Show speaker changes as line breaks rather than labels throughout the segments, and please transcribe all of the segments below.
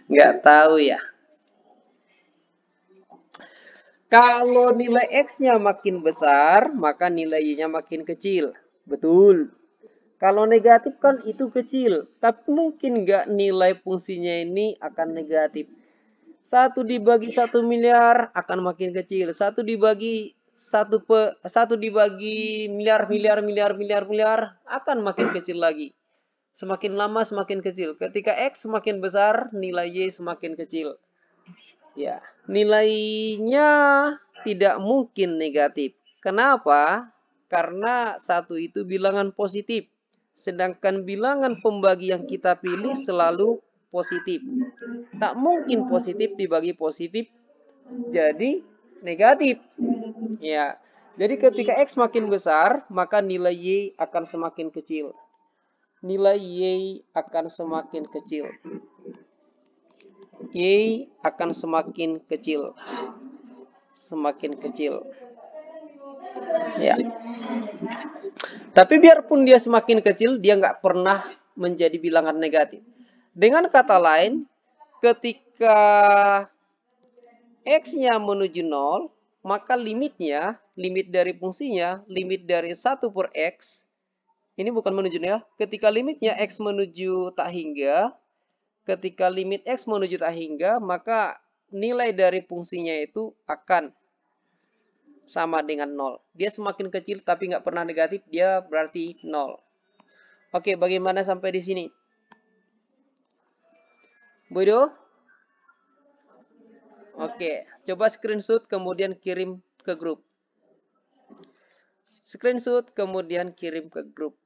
Nggak tahu ya. Kalau nilai X-nya makin besar, maka nilai Y-nya makin kecil. Betul. Kalau negatif kan itu kecil. Tapi mungkin nggak nilai fungsinya ini akan negatif. 1 dibagi 1 miliar akan makin kecil. 1 dibagi 1 dibagi miliar akan makin kecil lagi. Semakin lama semakin kecil. Ketika X semakin besar, nilai Y semakin kecil. Ya, nilainya tidak mungkin negatif. Kenapa? Karena 1 itu bilangan positif. Sedangkan bilangan pembagi yang kita pilih selalu positif. Tak mungkin positif dibagi positif jadi negatif. Ya. Jadi ketika X makin besar, maka nilai Y akan semakin kecil. Nilai Y akan semakin kecil. Y akan semakin kecil. Semakin kecil. Ya. Tapi biarpun dia semakin kecil, dia nggak pernah menjadi bilangan negatif. Dengan kata lain, ketika X-nya menuju 0, maka limitnya, limit dari fungsinya, limit dari 1 per X, ini bukan menuju 0 ya, ketika limitnya X menuju tak hingga, ketika limit X menuju tak hingga, maka nilai dari fungsinya itu akan sama dengan 0. Dia semakin kecil tapi nggak pernah negatif, dia berarti 0. Oke, bagaimana sampai di sini? Bodo? Oke, coba screenshot kemudian kirim ke grup. Screenshot kemudian kirim ke grup.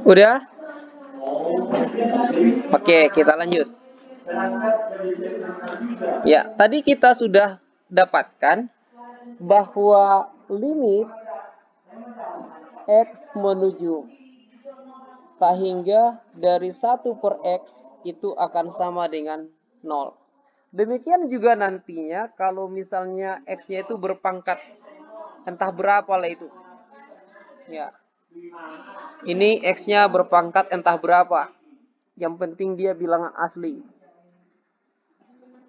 Udah? Oke, kita lanjut. Ya, tadi kita sudah dapatkan bahwa limit X menuju tak hingga dari 1 per X itu akan sama dengan 0. Demikian juga nantinya kalau misalnya X-nya itu berpangkat entah berapa lah itu. Ya. Ini X-nya berpangkat entah berapa. Yang penting dia bilangan asli.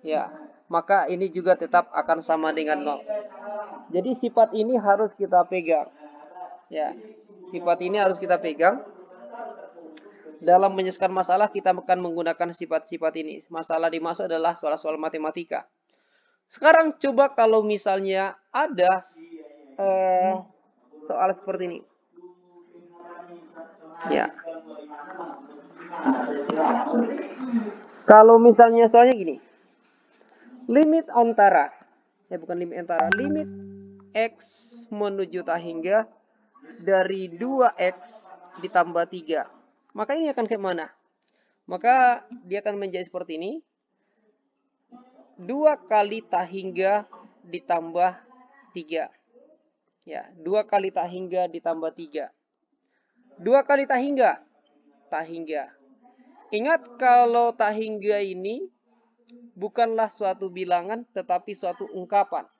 Ya, maka ini juga tetap akan sama dengan 0. Jadi sifat ini harus kita pegang. Ya, sifat ini harus kita pegang. Dalam menyelesaikan masalah kita akan menggunakan sifat-sifat ini. Masalah dimaksud adalah soal-soal matematika. Sekarang coba kalau misalnya ada soal seperti ini. Ya. Kalau misalnya soalnya gini. Limit antara limit X menuju tak hingga dari 2X ditambah 3. Maka ini akan ke mana? Maka dia akan menjadi seperti ini. 2 kali tak hingga ditambah 3. Ya, 2 kali tak hingga ditambah 3. 2 kali tak hingga. Tak hingga. Ingat kalau tak hingga ini bukanlah suatu bilangan tetapi suatu ungkapan.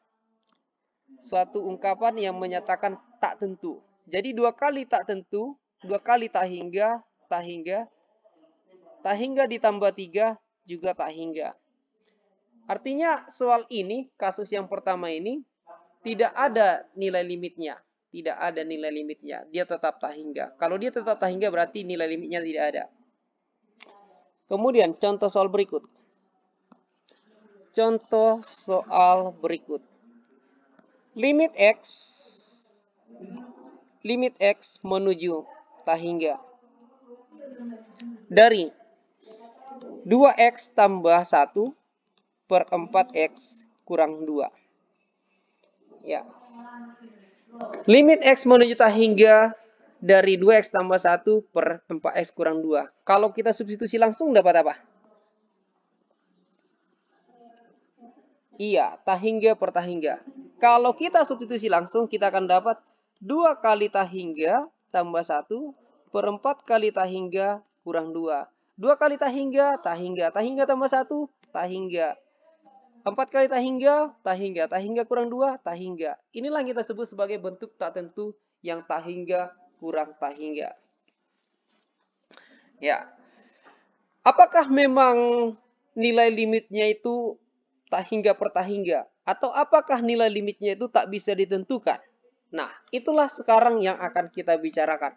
Suatu ungkapan yang menyatakan tak tentu. Jadi 2 kali tak tentu, 2 kali tak hingga ditambah 3 juga tak hingga. Artinya soal ini, kasus yang pertama ini, tidak ada nilai limitnya. Tidak ada nilai limitnya. Dia tetap tak hingga. Kalau dia tetap tak hingga berarti nilai limitnya tidak ada. Kemudian contoh soal berikut. Contoh soal berikut. Limit X menuju tak hingga. Dari 2X tambah 1 per 4X kurang 2. Ya. Limit X menuju tak hingga dari 2X tambah 1 per 4X kurang 2. Kalau kita substitusi langsung dapat apa? Iya, tak hingga per tak hingga. Kalau kita substitusi langsung, kita akan dapat 2 kali tak hingga tambah 1 per 4 kali tahingga kurang 2. 2 kali tahingga, tahingga. Tahingga tambah 1, tahingga. 4 kali tahingga, tahingga. Tahingga kurang 2, tahingga. Inilah yang kita sebut sebagai bentuk tak tentu yang tahingga kurang tahingga. Ya. Apakah memang nilai limitnya itu tahingga per tahingga? Atau apakah nilai limitnya itu tak bisa ditentukan? Nah, itulah sekarang yang akan kita bicarakan.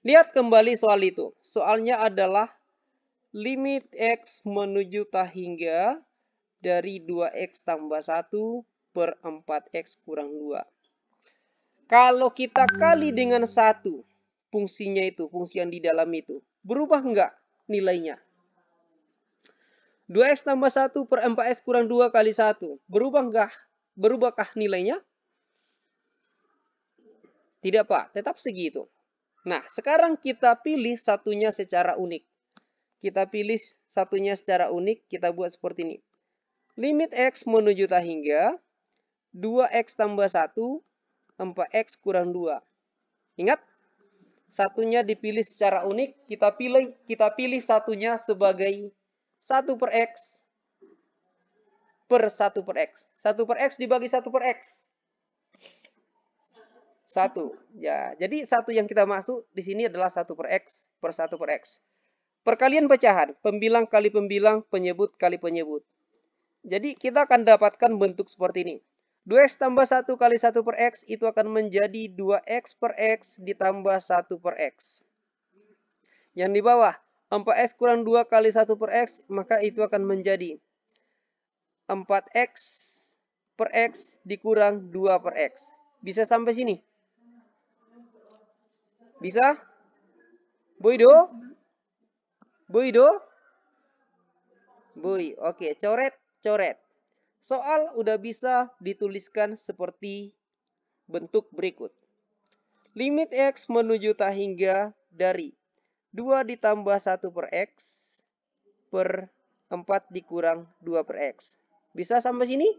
Lihat kembali soal itu. Soalnya adalah limit X menuju tahingga dari 2X tambah 1 per 4X kurang 2. Kalau kita kali dengan 1, fungsinya itu, fungsi yang di dalam itu, berubah enggak nilainya? 2X tambah 1 per 4X kurang 2 kali 1. Berubahkah nilainya? Tidak, Pak. Tetap segitu. Nah, sekarang kita pilih satunya secara unik. Kita pilih satunya secara unik. Kita buat seperti ini. Limit X menuju tahingga. 2X tambah 1. 4X kurang 2. Ingat? Satunya dipilih secara unik. Kita pilih satunya sebagai 1 per X per 1 per X. 1 per X dibagi 1 per X. 1. Ya, jadi satu yang kita masuk di sini adalah 1 per X per 1 per X. Perkalian pecahan. Pembilang kali pembilang, penyebut kali penyebut. Jadi kita akan dapatkan bentuk seperti ini. 2X tambah 1 kali 1 per X itu akan menjadi 2X per X ditambah 1 per X. Yang di bawah. 4X kurang 2 kali 1 per X, maka itu akan menjadi 4X per X dikurang 2 per X. Bisa sampai sini? Bisa? Boydo? Boydo? Boy, oke, coret. Soal udah bisa dituliskan seperti bentuk berikut. Limit X menuju tahingga dari 2 ditambah 1 per X per 4 dikurang 2 per X. Bisa sampai sini?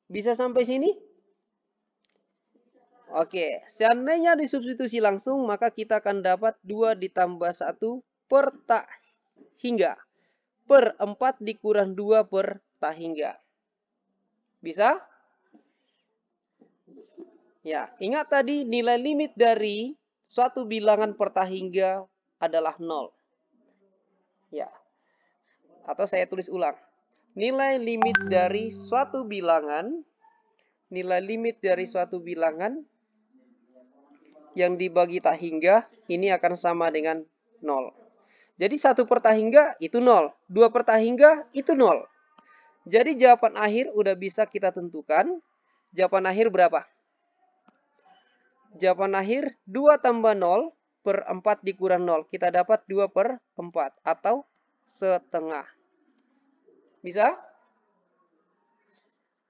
Bisa sampai sini? Oke, seandainya disubstitusi langsung, maka kita akan dapat 2 ditambah 1 per tahingga. Per 4 dikurang 2 per tahingga. Bisa? Ya, ingat tadi nilai limit dari suatu bilangan per tahingga adalah 0. Ya. Atau saya tulis ulang. Nilai limit dari suatu bilangan yang dibagi tahingga ini akan sama dengan 0. Jadi 1 per tahingga itu 0. 2 per tahingga itu 0. Jadi jawaban akhir udah bisa kita tentukan. Jawaban akhir berapa? Jawaban akhir 2 tambah 0 per 4 dikurang 0. Kita dapat 2 per 4 atau setengah. Bisa?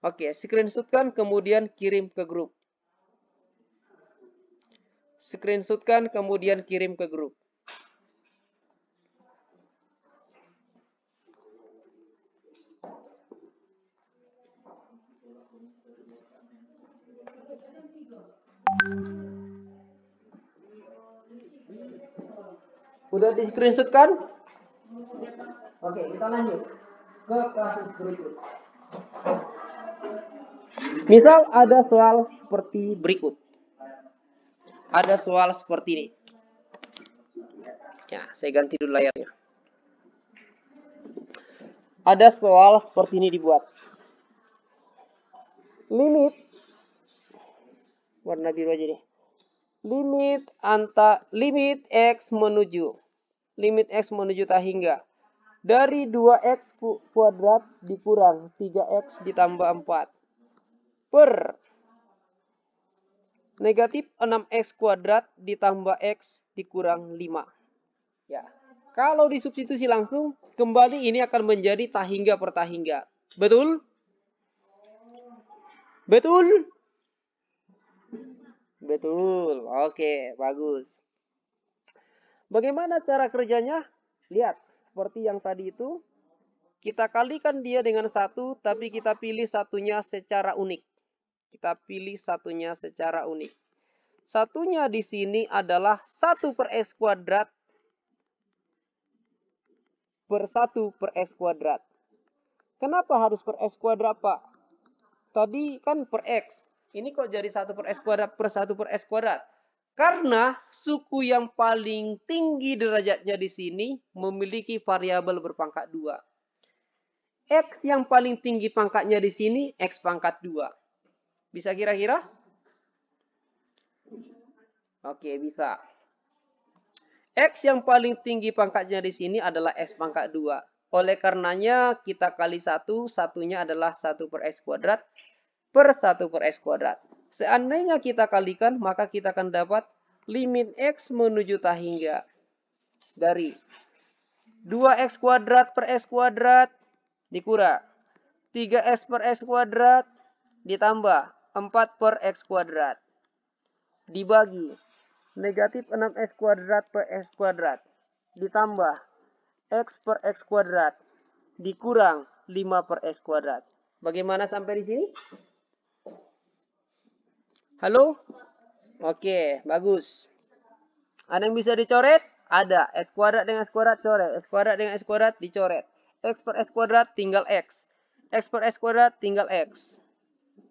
Oke, screenshotkan kemudian kirim ke grup. Screenshotkan kemudian kirim ke grup. Udah di screenshotkan? Oke, kita lanjut ke kasus berikut. Misal ada soal seperti berikut. Ada soal seperti ini. Ya, saya ganti dulu layarnya. Ada soal seperti ini dibuat. Limit warna biru aja deh. Limit X menuju tahingga dari 2X kuadrat dikurang 3X ditambah 4 per negatif 6X kuadrat ditambah X dikurang 5. Ya. Kalau disubstitusi langsung, kembali ini akan menjadi tahingga per tahingga. Betul? Betul? Betul. Oke, bagus. Bagaimana cara kerjanya? Lihat, seperti yang tadi itu. Kita kalikan dia dengan 1, tapi kita pilih satunya secara unik. Satunya di sini adalah 1 per X kuadrat per 1 per X kuadrat. Kenapa harus per X kuadrat, Pak? Tadi kan per X. Ini kok jadi 1 per X kuadrat per 1 per X kuadrat? Karena suku yang paling tinggi derajatnya di sini memiliki variabel berpangkat 2. X yang paling tinggi pangkatnya di sini, X pangkat 2. Bisa kira-kira? Oke, bisa. X yang paling tinggi pangkatnya di sini adalah X pangkat 2. Oleh karenanya, kita kali 1, satunya adalah 1 per X kuadrat per 1 per X kuadrat. Seandainya kita kalikan, maka kita akan dapat limit X menuju tahingga dari 2X kuadrat per X kuadrat dikurang 3X per X kuadrat ditambah 4 per X kuadrat dibagi negatif 6X kuadrat per X kuadrat ditambah X per X kuadrat dikurang 5 per X kuadrat. Bagaimana sampai di sini? Halo? Oke, bagus. Ada yang bisa dicoret? Ada. X kuadrat dengan X kuadrat coret. X kuadrat dengan X kuadrat dicoret. X per X kuadrat tinggal X. X per X kuadrat tinggal X.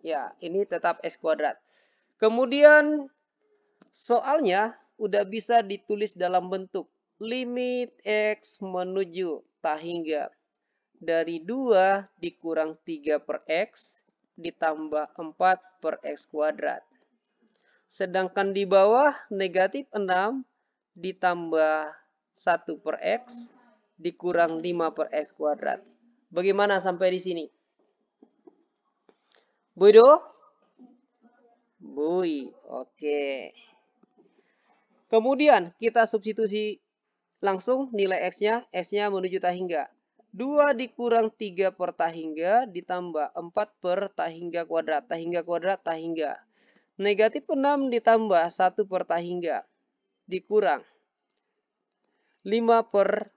Ya, ini tetap X kuadrat. Kemudian soalnya udah bisa ditulis dalam bentuk limit X menuju tahingga dari 2 dikurang 3 per X ditambah 4 per X kuadrat. Sedangkan di bawah negatif 6 ditambah 1 per X dikurang 5 per X kuadrat. Bagaimana sampai di sini? Bodo? Bui. Oke. Kemudian kita substitusi langsung nilai X-nya. X-nya menuju tahingga. 2 dikurang 3 per tahingga ditambah 4 per tahingga kuadrat. Tahingga kuadrat tahingga. Negatif 6 ditambah 1 per tahingga dikurang 5 per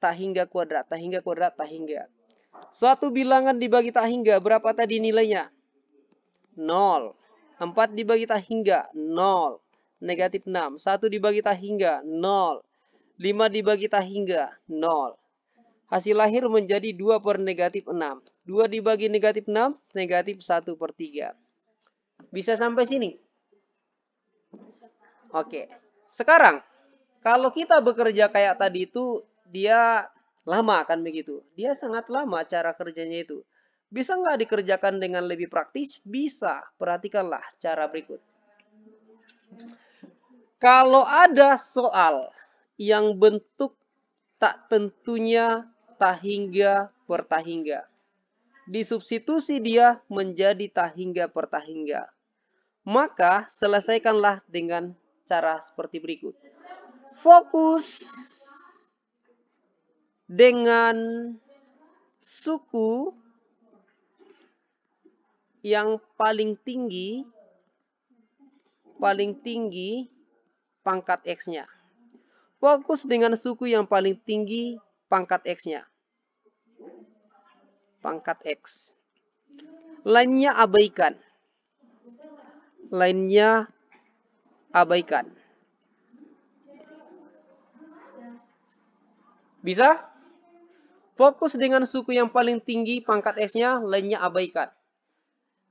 tahingga kuadrat. Tahingga kuadrat tahingga. Suatu bilangan dibagi tahingga berapa tadi nilainya? 0. 4 dibagi tahingga 0. Negatif 6. 1 dibagi tahingga 0. 5 dibagi tahingga 0. Hasil lahir menjadi 2 per negatif 6. 2 dibagi negatif 6 negatif 1 per 3. Bisa sampai sini? Oke. Sekarang, kalau kita bekerja kayak tadi itu, dia lama kan begitu. Dia sangat lama cara kerjanya itu. Bisa nggak dikerjakan dengan lebih praktis? Bisa. Perhatikanlah cara berikut. Kalau ada soal yang bentuk tak tentunya tahingga per tahingga, disubstitusi dia menjadi tahingga per tahingga. Maka selesaikanlah dengan cara seperti berikut. Fokus dengan suku yang paling tinggi pangkat X-nya. Fokus dengan suku yang paling tinggi pangkat X-nya. Pangkat X. Lainnya abaikan. Lainnya abaikan. Bisa? Fokus dengan suku yang paling tinggi pangkat X-nya, lainnya abaikan.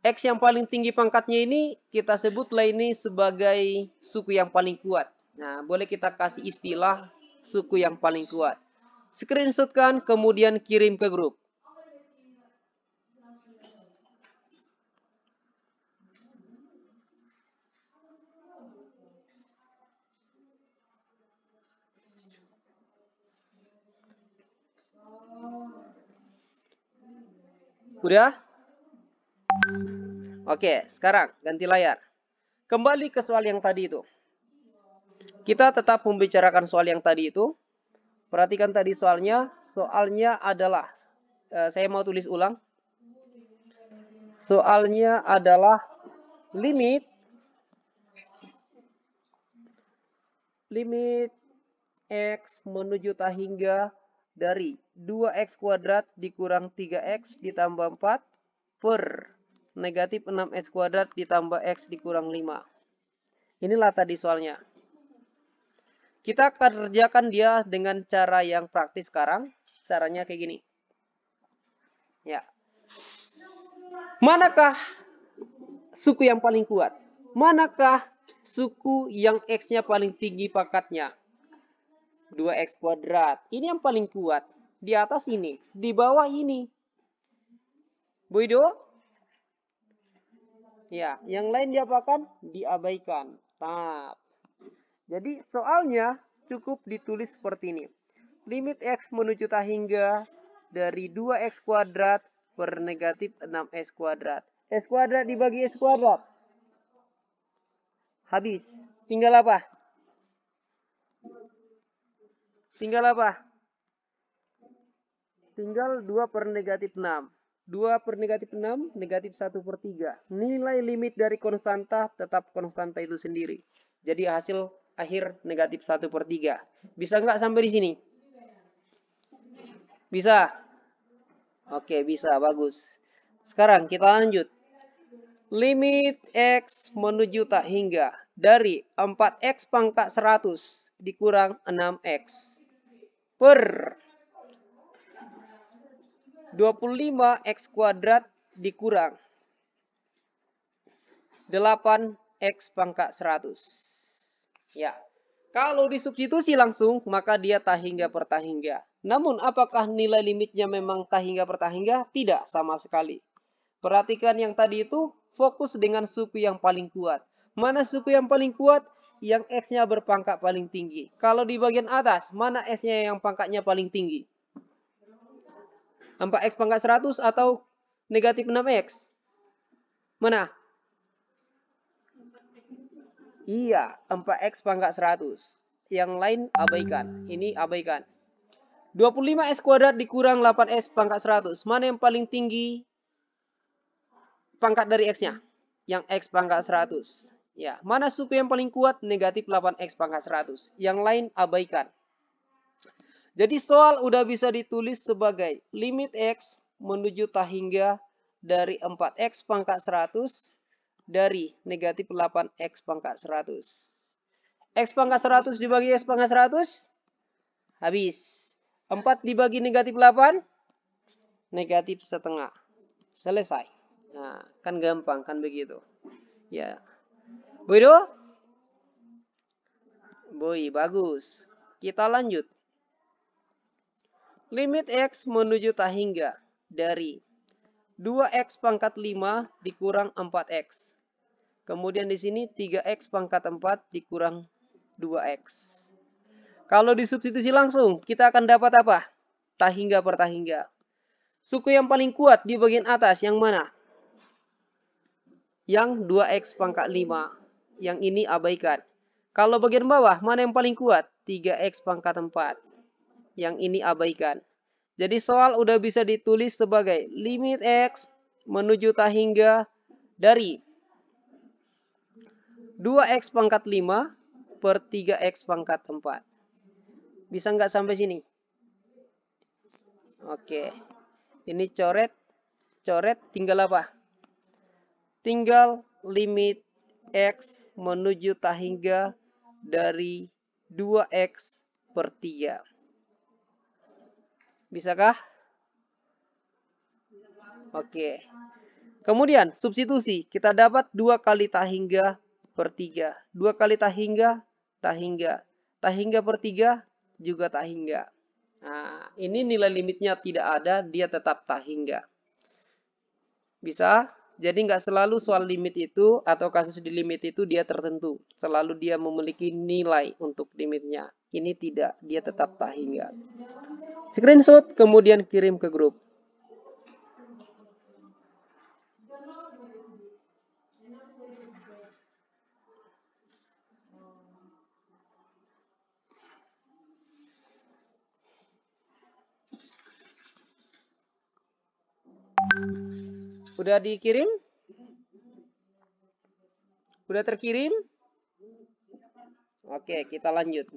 X yang paling tinggi pangkatnya ini kita sebutlah ini sebagai suku yang paling kuat. Nah, boleh kita kasih istilah suku yang paling kuat. Screenshotkan kemudian kirim ke grup. Udah? Oke, sekarang ganti layar. Kembali ke soal yang tadi itu. Kita tetap membicarakan soal yang tadi itu. Perhatikan tadi soalnya. Soalnya adalah, saya mau tulis ulang. Soalnya adalah limit X menuju tahingga dari 2X kuadrat dikurang 3X ditambah 4 per negatif 6X kuadrat ditambah X dikurang 5. Inilah tadi soalnya. Kita akan kerjakan dia dengan cara yang praktis sekarang. Caranya kayak gini. Ya. Manakah suku yang paling kuat? Manakah suku yang X-nya paling tinggi pangkatnya? 2X kuadrat. Ini yang paling kuat. Di atas ini. Di bawah ini. Boido? Ya, yang lain diapakan? Diabaikan. Tap. Jadi soalnya cukup ditulis seperti ini. Limit X menuju tak hingga dari 2X kuadrat per negatif 6X kuadrat. X kuadrat dibagi X kuadrat. Habis. Tinggal apa? Tinggal apa? Tinggal 2 per negatif 6. 2 per negatif 6, negatif 1 per 3. Nilai limit dari konstanta tetap konstanta itu sendiri. Jadi hasil akhir negatif 1 per 3. Bisa nggak sampai di sini? Bisa? Oke, bisa. Bagus. Sekarang kita lanjut. Limit X menuju tak hingga dari 4X pangkat 100 dikurang 6X per 25X kuadrat dikurang 8X pangkat 100. Ya. Kalau disubstitusi langsung, maka dia tak hingga per tak hingga. Namun, apakah nilai limitnya memang tak hingga per tak hingga? Tidak, sama sekali. Perhatikan yang tadi itu, fokus dengan suku yang paling kuat. Mana suku yang paling kuat? Yang X-nya berpangkat paling tinggi. Kalau di bagian atas, mana S-nya yang pangkatnya paling tinggi? 4X pangkat 100 atau negatif 6X? Mana? Iya, 4X pangkat 100. Yang lain abaikan. Ini abaikan. 25X kuadrat dikurang 8X pangkat 100. Mana yang paling tinggi pangkat dari X-nya? Yang X pangkat 100. Ya, mana suku yang paling kuat? Negatif 8X pangkat 100. Yang lain abaikan. Jadi soal udah bisa ditulis sebagai limit X menuju tak hingga dari 4X pangkat 100 dari negatif 8X pangkat 100. X pangkat 100 dibagi X pangkat 100, habis. 4 dibagi negatif 8, negatif setengah. Selesai. Nah, kan gampang kan begitu. Ya. Boido? Boy, bagus. Kita lanjut. Limit X menuju tak hingga dari 2X pangkat 5 dikurang 4X. Kemudian di sini 3X pangkat 4 dikurang 2X. Kalau disubstitusi langsung, kita akan dapat apa? Tak hingga per tak hingga. Suku yang paling kuat di bagian atas yang mana? Yang 2X pangkat 5. Yang ini abaikan. Kalau bagian bawah, mana yang paling kuat? 3X pangkat 4. Yang ini abaikan. Jadi soal udah bisa ditulis sebagai limit X menuju tak hingga dari 2X pangkat 5 per 3X pangkat 4. Bisa nggak sampai sini? Oke. Ini coret. Coret tinggal apa? Tinggal limit X menuju tak hingga dari 2X per 3. Bisakah? Oke. Kemudian substitusi. Kita dapat 2 kali tak hingga per 3. 2 kali tak hingga, tak hingga. Tak hingga per 3 juga tak hingga. Nah, ini nilai limitnya tidak ada, dia tetap tak hingga. Bisa? Jadi nggak selalu soal limit itu atau kasus di limit itu dia tertentu. Selalu dia memiliki nilai untuk limitnya. Ini tidak, dia tetap tak hingga. Screenshot kemudian kirim ke grup. Udah dikirim? Udah terkirim? Oke, kita lanjut.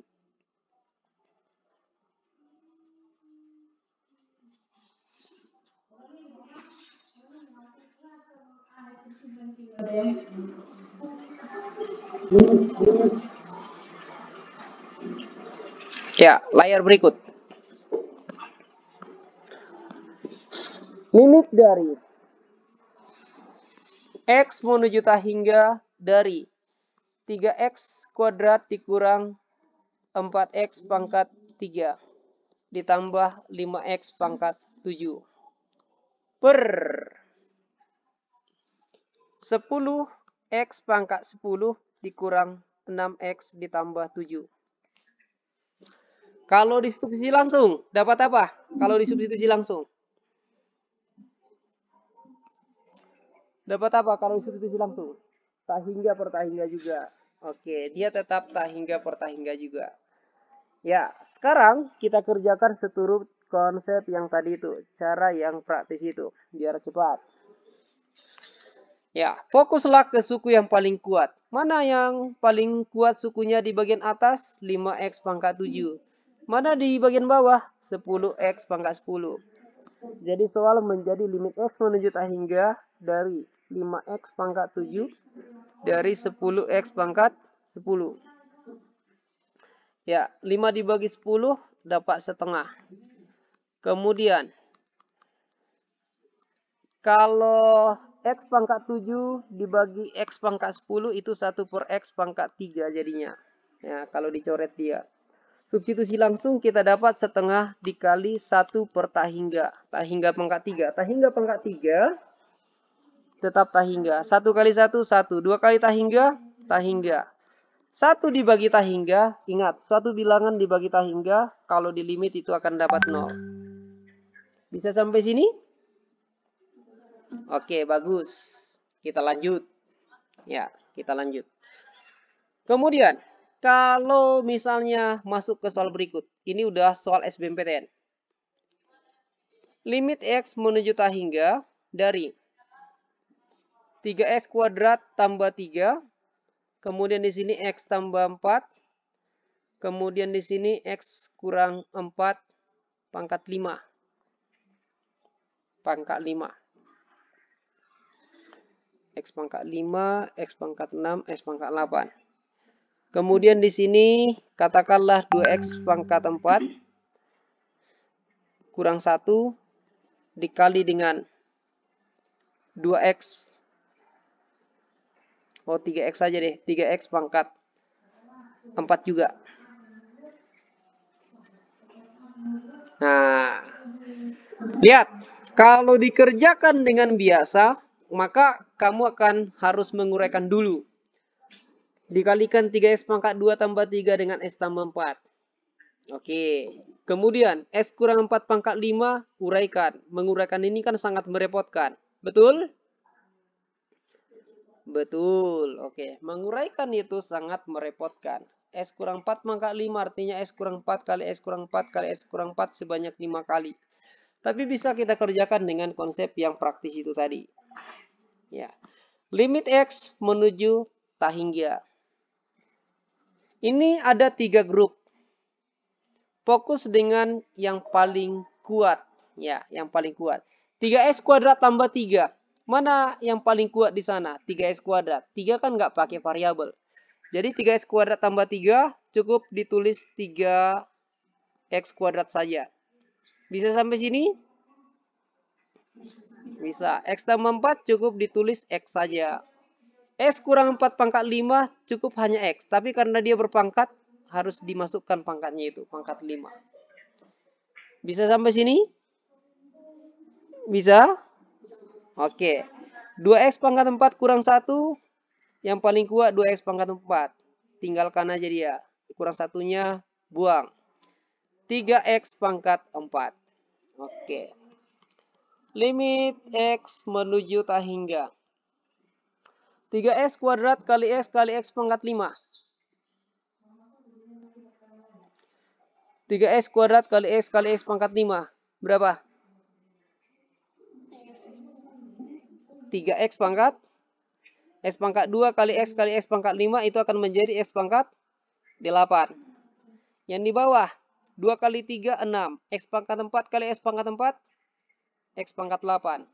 Ya, layar berikut. Limit dari X menuju hingga dari 3X kuadrat dikurang 4X pangkat 3 ditambah 5X pangkat 7 per 10X pangkat 10 dikurang 6X ditambah 7. Kalau disubstitusi langsung, dapat apa? Kalau disubstitusi langsung. Dapat apa kalau disubstitusi langsung? Tak hingga per tak hingga juga. Oke, dia tetap tak hingga per tak hingga juga. Ya, sekarang kita kerjakan seturut konsep yang tadi itu. Cara yang praktis itu. Biar cepat. Ya, fokuslah ke suku yang paling kuat. Mana yang paling kuat sukunya di bagian atas? 5X pangkat 7. Mana di bagian bawah? 10X pangkat 10. Jadi soal menjadi limit X menuju tak hingga dari 5X pangkat 7 dari 10X pangkat 10. Ya, 5 dibagi 10 dapat setengah. Kemudian, kalau X pangkat 7 dibagi X pangkat 10 itu 1 per X pangkat 3 jadinya. Ya, kalau dicoret dia. Substitusi langsung kita dapat setengah dikali 1 per tak hingga. Tak hingga pangkat 3. Tak hingga pangkat 3 tetap tak hingga. 1 kali 1, 1. 2 kali tak hingga, tak hingga. 1 dibagi tak hingga, ingat, suatu bilangan dibagi tak hingga, kalau di limit itu akan dapat 0. Bisa sampai sini? Oke, bagus. Kita lanjut. Ya, kita lanjut. Kemudian, kalau misalnya masuk ke soal berikut. Ini udah soal SBMPTN. Limit X menuju tak hingga dari 3X kuadrat tambah 3. Kemudian di sini X tambah 4. Kemudian di sini X kurang 4 pangkat 5. Pangkat 5. X pangkat 5, X pangkat 6, X pangkat 8. Kemudian di sini katakanlah 2X pangkat 4 kurang 1 dikali dengan 2X. Oh, 3X saja deh. 3X pangkat 4 juga. Nah, lihat. Kalau dikerjakan dengan biasa, maka kamu akan harus menguraikan dulu. Dikalikan 3X pangkat 2 tambah 3 dengan X tambah 4. Oke. Kemudian, X kurang 4 pangkat 5, uraikan. Menguraikan ini kan sangat merepotkan. Betul? Betul, oke. Menguraikan itu sangat merepotkan. S kurang 4 pangkat 5 artinya S kurang 4 kali S kurang 4 kali S kurang 4 sebanyak 5 kali. Tapi bisa kita kerjakan dengan konsep yang praktis itu tadi. Ya. Limit X menuju tak hingga. Ini ada 3 grup. Fokus dengan yang paling kuat. Ya, yang paling kuat. 3X kuadrat tambah 3. Mana yang paling kuat di sana? 3X kuadrat. 3 kan nggak pakai variabel. Jadi 3X kuadrat tambah 3 cukup ditulis 3X kuadrat saja. Bisa sampai sini? Bisa. X tambah 4 cukup ditulis X saja. X kurang 4 pangkat 5 cukup hanya X. Tapi karena dia berpangkat, harus dimasukkan pangkatnya itu. Pangkat 5. Bisa sampai sini? Bisa? Oke. 2X pangkat 4 kurang 1. Yang paling kuat 2X pangkat 4. Tinggalkan aja dia. Kurang satunya buang. 3X pangkat 4. Oke. Limit X menuju tak hingga. 3X kuadrat kali X pangkat 5. 3X kuadrat kali X pangkat 5. Berapa? 3X pangkat X pangkat 2 kali X pangkat 5 itu akan menjadi X pangkat 8. Yang di bawah 2 kali 3 6. X pangkat 4 kali X pangkat 4 X pangkat 8.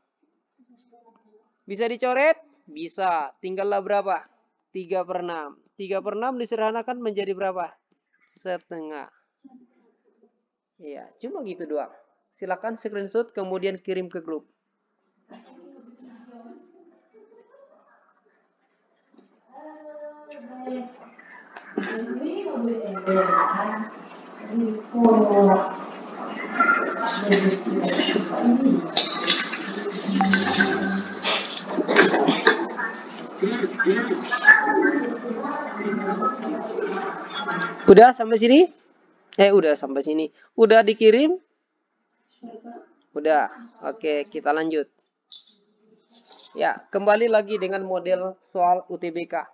Bisa dicoret? Bisa. Tinggallah berapa? 3 per 6. 3/6 disederhanakan menjadi berapa? Setengah. Ya, cuma gitu doang. Silakan screenshot kemudian kirim ke grup. Udah sampai sini? Udah sampai sini. Udah dikirim? Udah. Oke, kita lanjut. Ya, kembali lagi dengan model soal UTBK.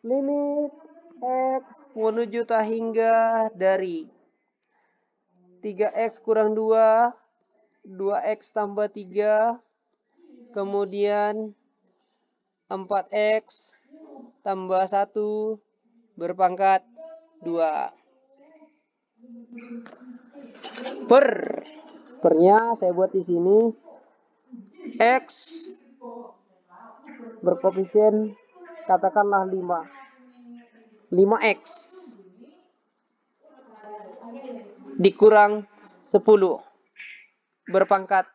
Limit X menuju hingga dari 3X kurang 2, 2X tambah 3, kemudian 4X tambah 1 berpangkat 2. Pernya saya buat di sini. X berkoefisien katakanlah 5. 5X dikurang 10 berpangkat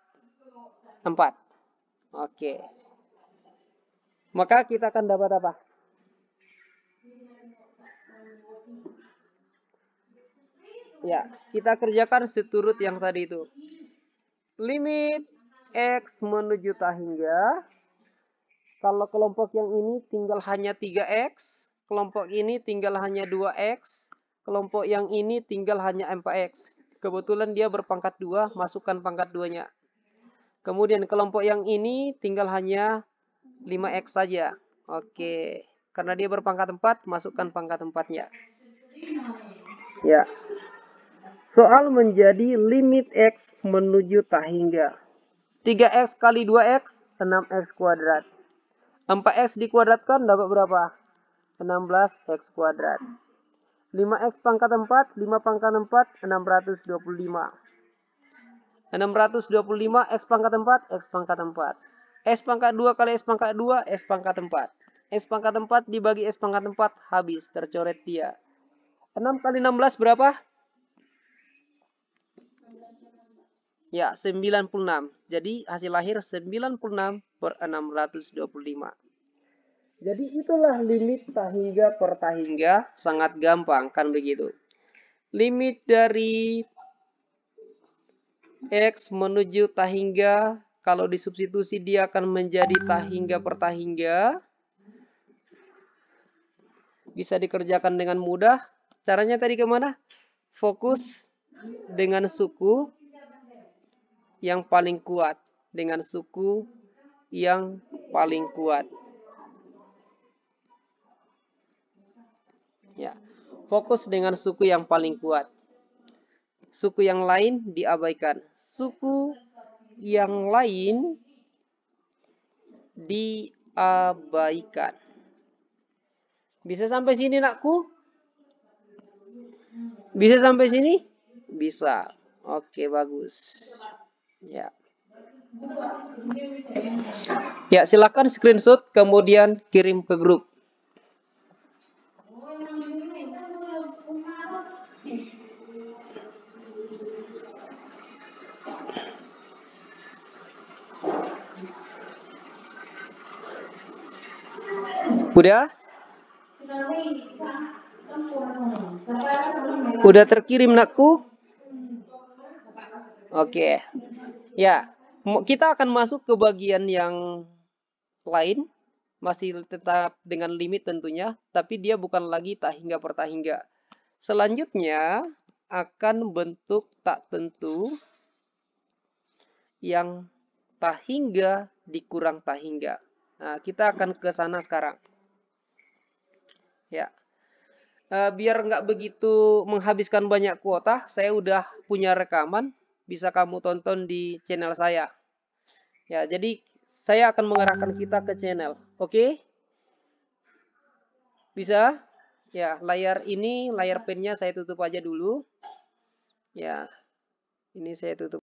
4. Oke. Maka kita akan dapat apa? Ya, kita kerjakan seturut yang tadi itu. Limit X menuju hingga, kalau kelompok yang ini tinggal hanya 3X, kelompok ini tinggal hanya 2X, kelompok yang ini tinggal hanya 4X. Kebetulan dia berpangkat 2, masukkan pangkat 2-nya. Kemudian kelompok yang ini tinggal hanya 5X saja. Oke, karena dia berpangkat 4, masukkan pangkat 4-nya. Ya. Soal menjadi limit X menuju hingga. 3X kali 2X, 6X kuadrat. 4X dikuadratkan dapat berapa? 16X kuadrat. 5X pangkat 4, 5 pangkat 4, 625. 625 X pangkat 4, X pangkat 4. X pangkat 2 kali X pangkat 2, X pangkat 4. X pangkat 4 dibagi X pangkat 4, habis, tercoret dia. 6 kali 16 berapa? Ya, 96. Jadi hasil lahir 96/625. Jadi itulah limit hingga per hingga, sangat gampang kan begitu. Limit dari X menuju hingga, kalau disubstitusi dia akan menjadi hingga per hingga. Bisa dikerjakan dengan mudah. Caranya tadi kemana? Fokus dengan suku yang paling kuat. Dengan suku yang paling kuat. Ya, fokus dengan suku yang paling kuat. Suku yang lain diabaikan. Suku yang lain diabaikan. Bisa sampai sini, nakku? Bisa sampai sini? Bisa. Oke, bagus. Ya. Ya, silakan screenshot kemudian kirim ke grup. Udah? Udah terkirim, nakku? Oke. Ya, kita akan masuk ke bagian yang lain. Masih tetap dengan limit tentunya, tapi dia bukan lagi hingga per hingga. Selanjutnya akan bentuk tak tentu yang hingga dikurang hingga. Nah, kita akan ke sana sekarang. Ya. Biar nggak begitu menghabiskan banyak kuota, saya udah punya rekaman, bisa kamu tonton di channel saya. Ya, jadi saya akan mengarahkan kita ke channel. Oke? Bisa? Ya, layar pennya saya tutup aja dulu. Ya, ini saya tutup.